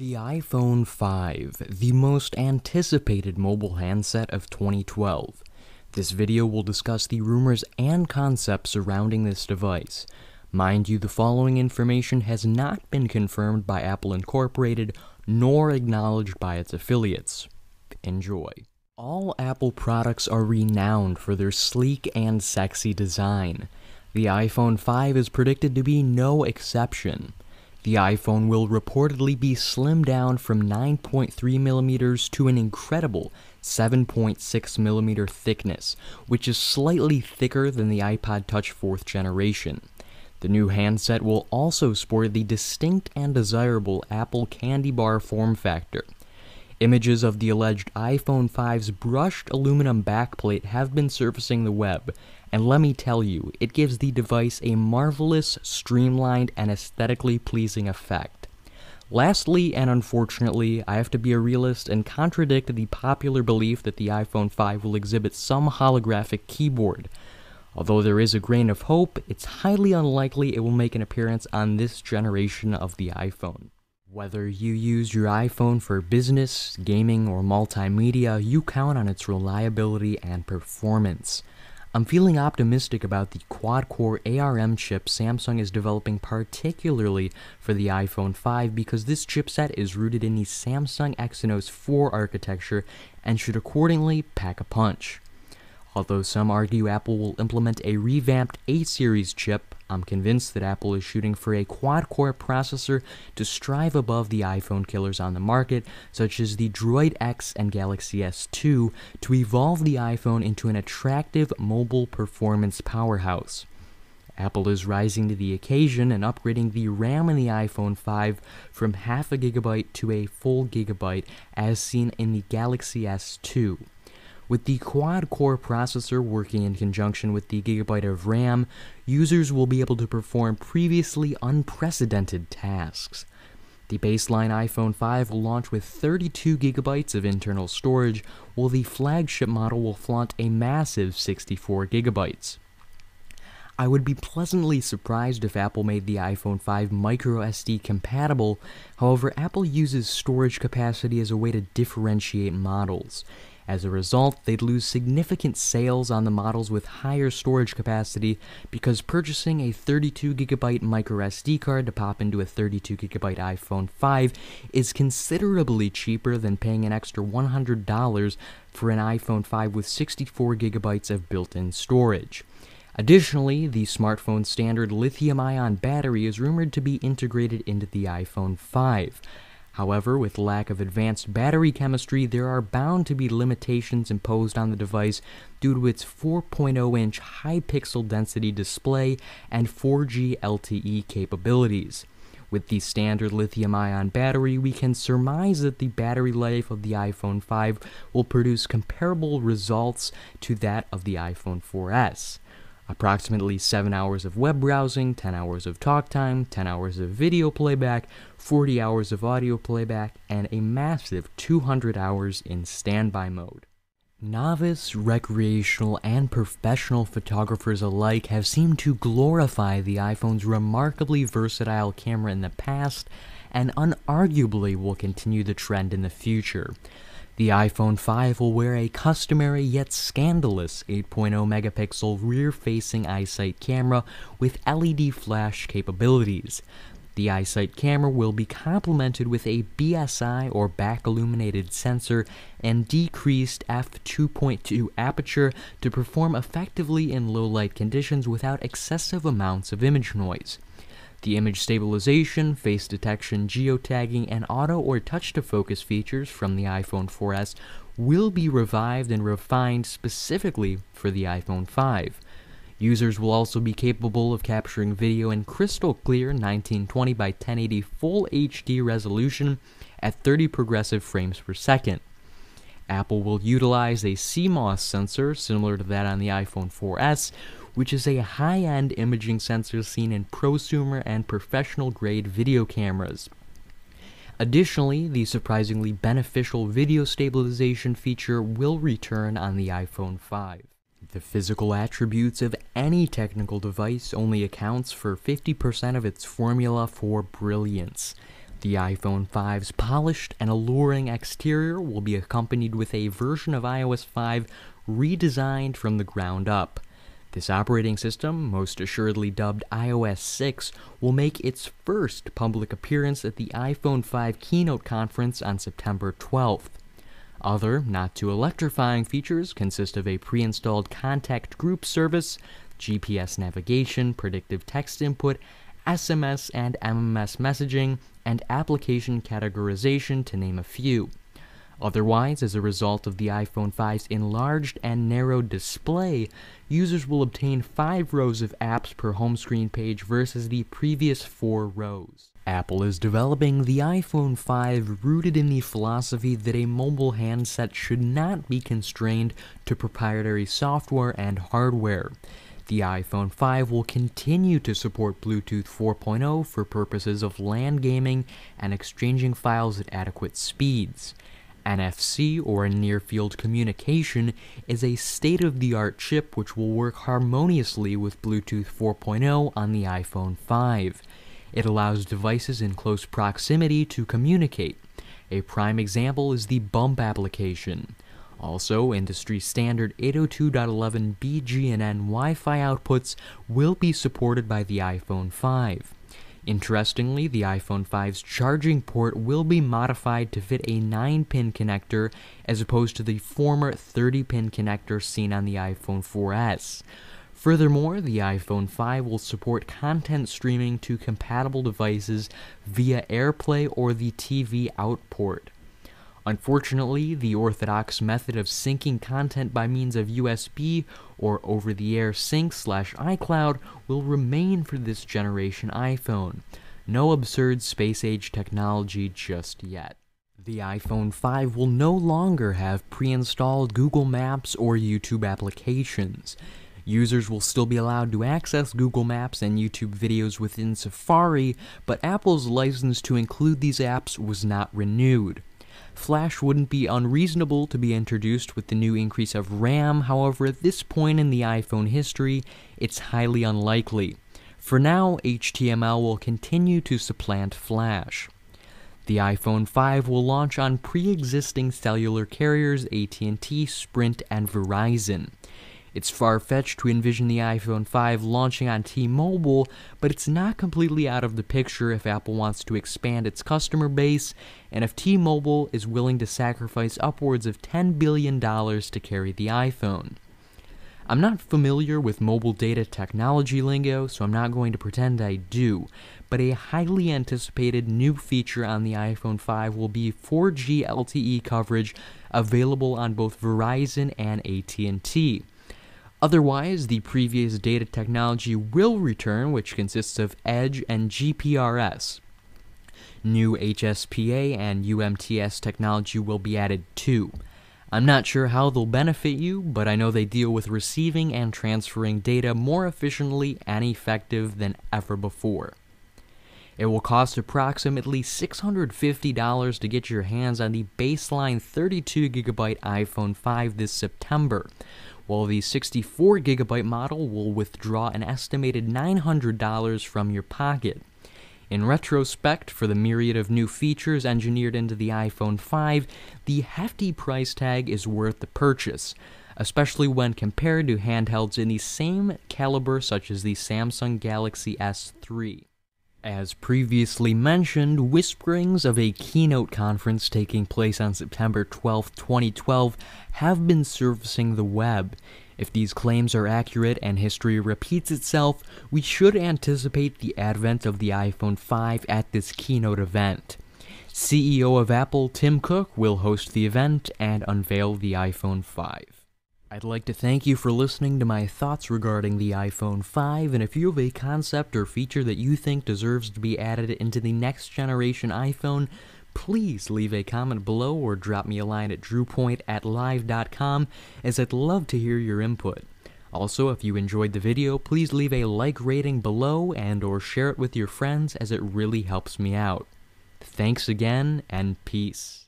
The iPhone 5, the most anticipated mobile handset of 2012. This video will discuss the rumors and concepts surrounding this device. Mind you, the following information has not been confirmed by Apple Incorporated, nor acknowledged by its affiliates. Enjoy. All Apple products are renowned for their sleek and sexy design. The iPhone 5 is predicted to be no exception. The iPhone will reportedly be slimmed down from 9.3mm to an incredible 7.6mm thickness, which is slightly thicker than the iPod Touch 4th generation. The new handset will also sport the distinct and desirable Apple Candy Bar form factor. Images of the alleged iPhone 5's brushed aluminum backplate have been surfacing the web, and let me tell you, it gives the device a marvelous, streamlined, and aesthetically pleasing effect. Lastly, and unfortunately, I have to be a realist and contradict the popular belief that the iPhone 5 will exhibit some holographic keyboard. Although there is a grain of hope, it's highly unlikely it will make an appearance on this generation of the iPhone. Whether you use your iPhone for business, gaming, or multimedia, you count on its reliability and performance. I'm feeling optimistic about the quad-core ARM chip Samsung is developing particularly for the iPhone 5 because this chipset is rooted in the Samsung Exynos 4 architecture and should accordingly pack a punch. Although some argue Apple will implement a revamped A-series chip, I'm convinced that Apple is shooting for a quad-core processor to strive above the iPhone killers on the market, such as the Droid X and Galaxy S2, to evolve the iPhone into an attractive mobile performance powerhouse. Apple is rising to the occasion and upgrading the RAM in the iPhone 5 from half a gigabyte to a full gigabyte, as seen in the Galaxy S2. With the quad-core processor working in conjunction with the gigabyte of RAM, users will be able to perform previously unprecedented tasks. The baseline iPhone 5 will launch with 32 gigabytes of internal storage, while the flagship model will flaunt a massive 64 gigabytes. I would be pleasantly surprised if Apple made the iPhone 5 microSD compatible. However, Apple uses storage capacity as a way to differentiate models. As a result, they'd lose significant sales on the models with higher storage capacity because purchasing a 32GB microSD card to pop into a 32GB iPhone 5 is considerably cheaper than paying an extra $100 for an iPhone 5 with 64GB of built-in storage. Additionally, the smartphone's standard lithium-ion battery is rumored to be integrated into the iPhone 5. However, with lack of advanced battery chemistry, there are bound to be limitations imposed on the device due to its 4.0-inch high-pixel density display and 4G LTE capabilities. With the standard lithium-ion battery, we can surmise that the battery life of the iPhone 5 will produce comparable results to that of the iPhone 4S. Approximately 7 hours of web browsing, 10 hours of talk time, 10 hours of video playback, 40 hours of audio playback, and a massive 200 hours in standby mode. Novice, recreational, and professional photographers alike have seemed to glorify the iPhone's remarkably versatile camera in the past, and unarguably will continue the trend in the future. The iPhone 5 will wear a customary yet scandalous 8.0-megapixel rear-facing iSight camera with LED flash capabilities. The iSight camera will be complemented with a BSI or back-illuminated sensor and decreased f2.2 aperture to perform effectively in low-light conditions without excessive amounts of image noise. The image stabilization, face detection, geotagging, and auto or touch-to-focus features from the iPhone 4S will be revived and refined specifically for the iPhone 5. Users will also be capable of capturing video in crystal clear 1920 by 1080 Full HD resolution at 30 progressive frames per second. Apple will utilize a CMOS sensor similar to that on the iPhone 4S, which is a high-end imaging sensor seen in prosumer and professional-grade video cameras. Additionally, the surprisingly beneficial video stabilization feature will return on the iPhone 5. The physical attributes of any technical device only accounts for 50% of its formula for brilliance. The iPhone 5's polished and alluring exterior will be accompanied with a version of iOS 5 redesigned from the ground up. This operating system, most assuredly dubbed iOS 6, will make its first public appearance at the iPhone 5 keynote conference on September 12th. Other, not too electrifying features consist of a pre-installed contact group service, GPS navigation, predictive text input, SMS and MMS messaging, and application categorization, to name a few. Otherwise, as a result of the iPhone 5's enlarged and narrowed display, users will obtain 5 rows of apps per home screen page versus the previous 4 rows. Apple is developing the iPhone 5 rooted in the philosophy that a mobile handset should not be constrained to proprietary software and hardware. The iPhone 5 will continue to support Bluetooth 4.0 for purposes of LAN gaming and exchanging files at adequate speeds. NFC, or near-field communication, is a state-of-the-art chip which will work harmoniously with Bluetooth 4.0 on the iPhone 5. It allows devices in close proximity to communicate. A prime example is the Bump application. Also, industry-standard 802.11 BGNN Wi-Fi outputs will be supported by the iPhone 5. Interestingly, the iPhone 5's charging port will be modified to fit a 9-pin connector as opposed to the former 30-pin connector seen on the iPhone 4S. Furthermore, the iPhone 5 will support content streaming to compatible devices via AirPlay or the TV out port. Unfortunately, the orthodox method of syncing content by means of USB or over-the-air sync/iCloud will remain for this generation iPhone. No absurd space-age technology just yet. The iPhone 5 will no longer have pre-installed Google Maps or YouTube applications. Users will still be allowed to access Google Maps and YouTube videos within Safari, but Apple's license to include these apps was not renewed. Flash wouldn't be unreasonable to be introduced with the new increase of RAM, however, at this point in the iPhone history, it's highly unlikely. For now, HTML will continue to supplant Flash. The iPhone 5 will launch on pre-existing cellular carriers AT&T, Sprint, and Verizon. It's far-fetched to envision the iPhone 5 launching on T-Mobile, but it's not completely out of the picture if Apple wants to expand its customer base, and if T-Mobile is willing to sacrifice upwards of $10 billion to carry the iPhone. I'm not familiar with mobile data technology lingo, so I'm not going to pretend I do, but a highly anticipated new feature on the iPhone 5 will be 4G LTE coverage available on both Verizon and AT&T. Otherwise, the previous data technology will return, which consists of Edge and GPRS. New HSPA and UMTS technology will be added too. I'm not sure how they'll benefit you, but I know they deal with receiving and transferring data more efficiently and effective than ever before. It will cost approximately $650 to get your hands on the baseline 32GB iPhone 5 this September, while the 64GB model will withdraw an estimated $900 from your pocket. In retrospect, for the myriad of new features engineered into the iPhone 5, the hefty price tag is worth the purchase, especially when compared to handhelds in the same caliber such as the Samsung Galaxy S3. As previously mentioned, whisperings of a keynote conference taking place on September 12, 2012 have been surfacing the web. If these claims are accurate and history repeats itself, we should anticipate the advent of the iPhone 5 at this keynote event. CEO of Apple, Tim Cook, will host the event and unveil the iPhone 5. I'd like to thank you for listening to my thoughts regarding the iPhone 5, and if you have a concept or feature that you think deserves to be added into the next generation iPhone, please leave a comment below or drop me a line at drewpoint@live.com, as I'd love to hear your input. Also, if you enjoyed the video, please leave a like rating below and or share it with your friends, as it really helps me out. Thanks again, and peace.